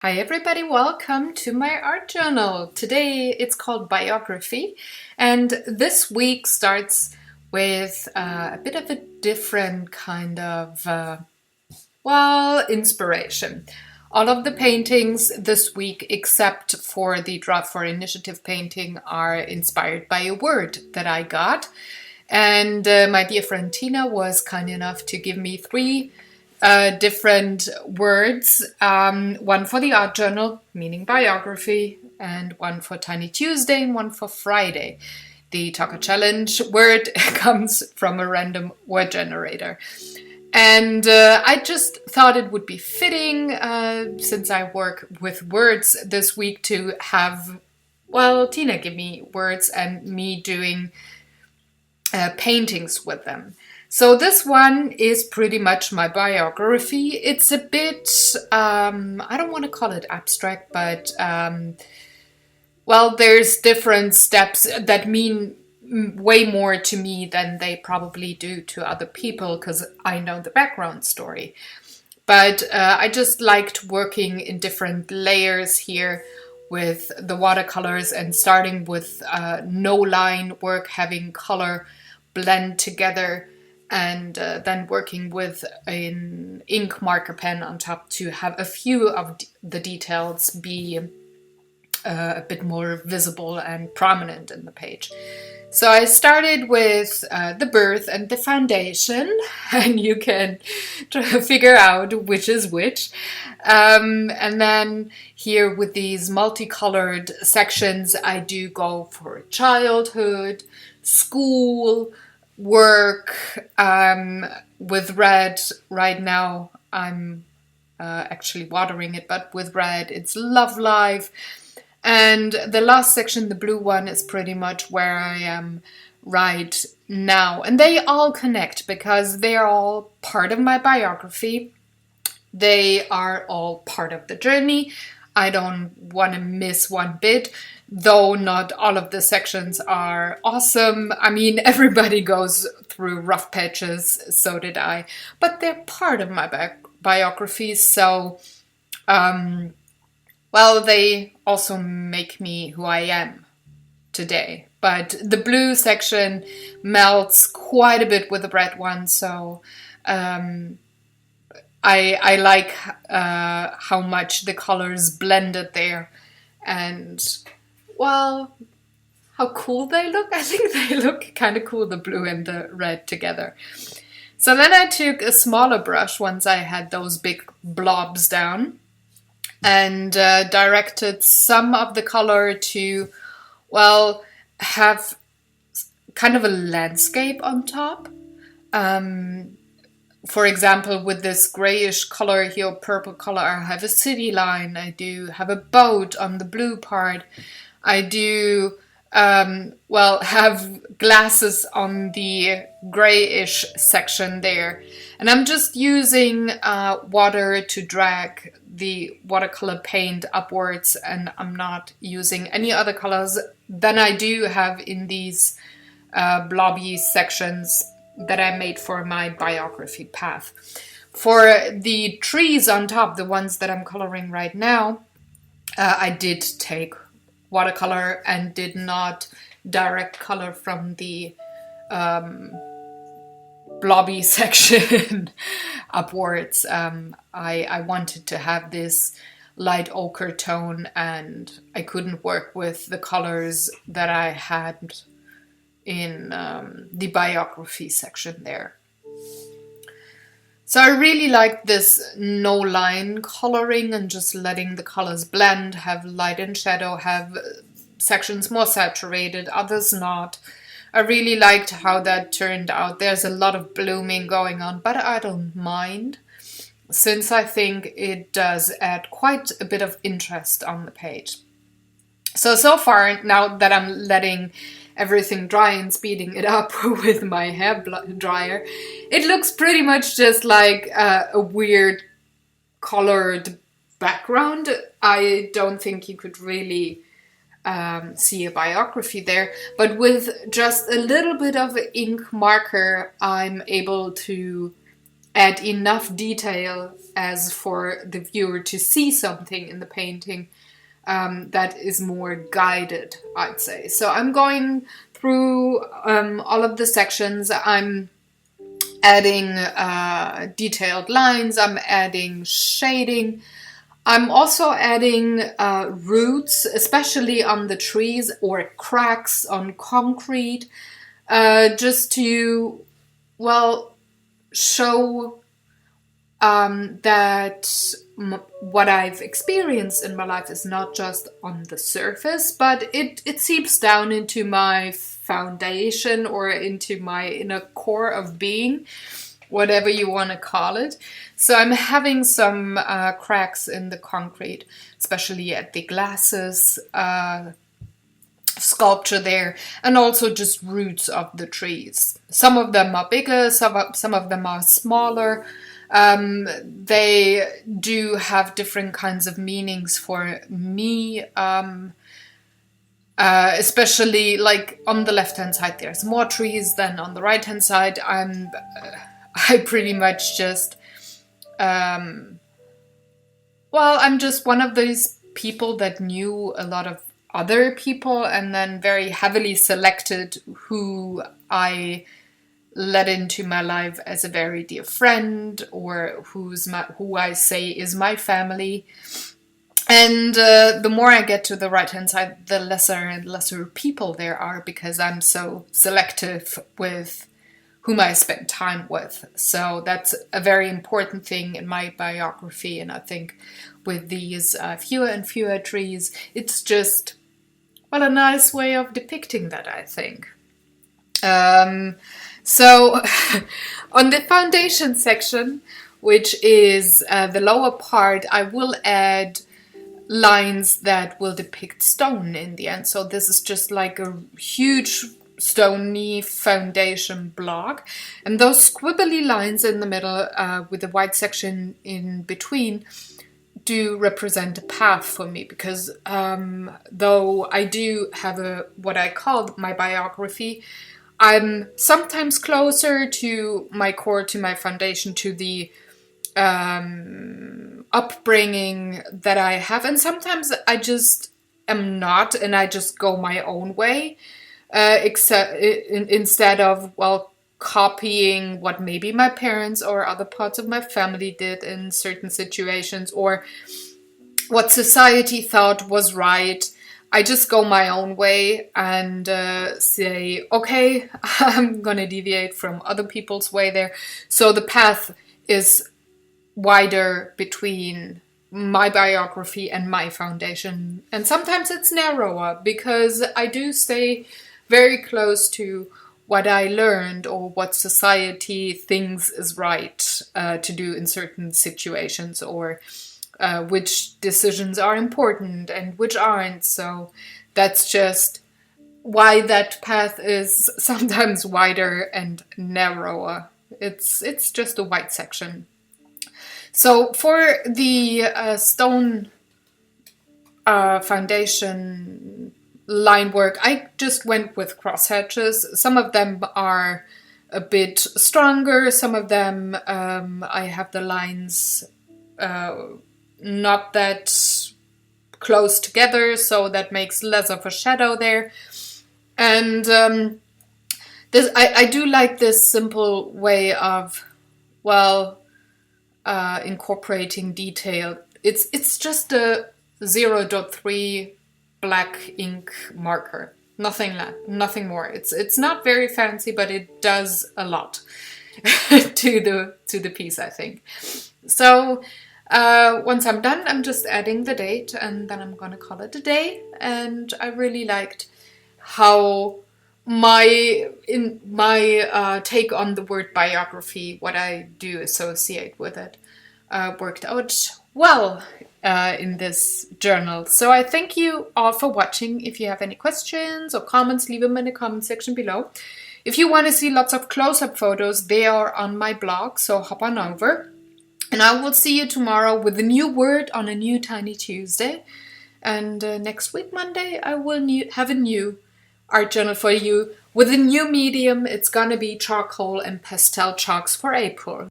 Hi everybody, welcome to my art journal. Today it's called Biography, and this week starts with a bit of a different kind of, inspiration. All of the paintings this week, except for the Draw for Initiative painting, are inspired by a word that I got. And my dear friend Tina was kind enough to give me three different words, one for the art journal, meaning biography, and one for Tiny Tuesday and one for Friday. The Talker Challenge word comes from a random word generator. And I just thought it would be fitting, since I work with words this week, to have, Tina give me words and me doing paintings with them. So this one is pretty much my biography. It's a bit, I don't want to call it abstract, but, there's different steps that mean way more to me than they probably do to other people because I know the background story. But I just liked working in different layers here with the watercolors and starting with no line work, having color blend together, and then working with an ink marker pen on top to have a few of the details be a bit more visible and prominent in the page. So I started with the birth and the foundation, and you can try to figure out which is which. And then here with these multicolored sections, I do go for childhood, school, work. With red right now, I'm actually watering it, but with red it's love life. And the last section, the blue one, is pretty much where I am right now. And they all connect because they are all part of my biography. They are all part of the journey. I don't want to miss one bit, though not all of the sections are awesome. I mean, everybody goes through rough patches, so did I. But they're part of my biography, so, they also make me who I am today. But the blue section melts quite a bit with the red one, so I like how much the colors blended there, and how cool they look. I think they look kind of cool, the blue and the red together. So then I took a smaller brush once I had those big blobs down and directed some of the color to, have kind of a landscape on top. For example, with this grayish color here, purple color, I have a city line. I do have a boat on the blue part. I do, have glasses on the grayish section there. And I'm just using water to drag the watercolor paint upwards, and I'm not using any other colors than I do have in these blobby sections that I made for my biography path. For the trees on top, the ones that I'm coloring right now, I did take watercolor and did not direct color from the blobby section upwards. I wanted to have this light ochre tone, and I couldn't work with the colors that I had in the biography section there. So I really like this no line coloring and just letting the colors blend, have light and shadow, have sections more saturated, others not. I really liked how that turned out. There's a lot of blooming going on, but I don't mind, since I think it does add quite a bit of interest on the page. So far, now that I'm letting everything dry and speeding it up with my hair dryer, it looks pretty much just like a weird colored background. I don't think you could really see a biography there, but with just a little bit of ink marker, I'm able to add enough detail as for the viewer to see something in the painting that is more guided, I'd say. So I'm going through all of the sections. I'm adding detailed lines, I'm adding shading. I'm also adding roots, especially on the trees or cracks on concrete, just to, well, show that what I've experienced in my life is not just on the surface, but it seeps down into my foundation or into my inner core of being, whatever you want to call it. So I'm having some cracks in the concrete, especially at the glasses sculpture there, and also just roots of the trees. Some of them are bigger, some of them are smaller. They do have different kinds of meanings for me, especially like on the left hand side there's more trees than on the right hand side. I pretty much just I'm just one of those people that knew a lot of other people and then very heavily selected who I let into my life as a very dear friend, or who I say is my family. And the more I get to the right hand side, the lesser and lesser people there are, because I'm so selective with whom I spend time with. So that's a very important thing in my biography. And I think with these fewer and fewer trees, it's just, well, a nice way of depicting that, I think. So on the foundation section, which is the lower part, I will add lines that will depict stone in the end. So this is just like a huge stony foundation block, and those squibbly lines in the middle with the white section in between do represent a path for me, because though I do have what I call my biography, I'm sometimes closer to my core, to my foundation, to the upbringing that I have, and sometimes I just am not, and I just go my own way, instead of, well, copying what maybe my parents or other parts of my family did in certain situations, or what society thought was right. I just go my own way and say, okay, I'm gonna deviate from other people's way there. So the path is wider between my biography and my foundation. And sometimes it's narrower, because I do stay very close to what I learned or what society thinks is right to do in certain situations, or which decisions are important and which aren't. So that's just why that path is sometimes wider and narrower. It's just a white section. So for the stone foundation line work, I just went with crosshatches. Some of them are a bit stronger, some of them I have the lines not that close together, so that makes less of a shadow there. And this I do like this simple way of, well, incorporating detail. It's just a 0.3 black ink marker, nothing more. It's not very fancy, but it does a lot to the piece, I think. So once I'm done, I'm just adding the date, and then I'm gonna call it a day. And I really liked how my take on the word biography, what I do associate with it, worked out well in this journal. So I thank you all for watching. If you have any questions or comments, leave them in the comment section below. If you want to see lots of close-up photos, they are on my blog, so hop on over. And I will see you tomorrow with a new word on a new Tiny Tuesday. And next week, Monday, I will have a new art journal for you with a new medium. It's gonna be charcoal and pastel chalks for April.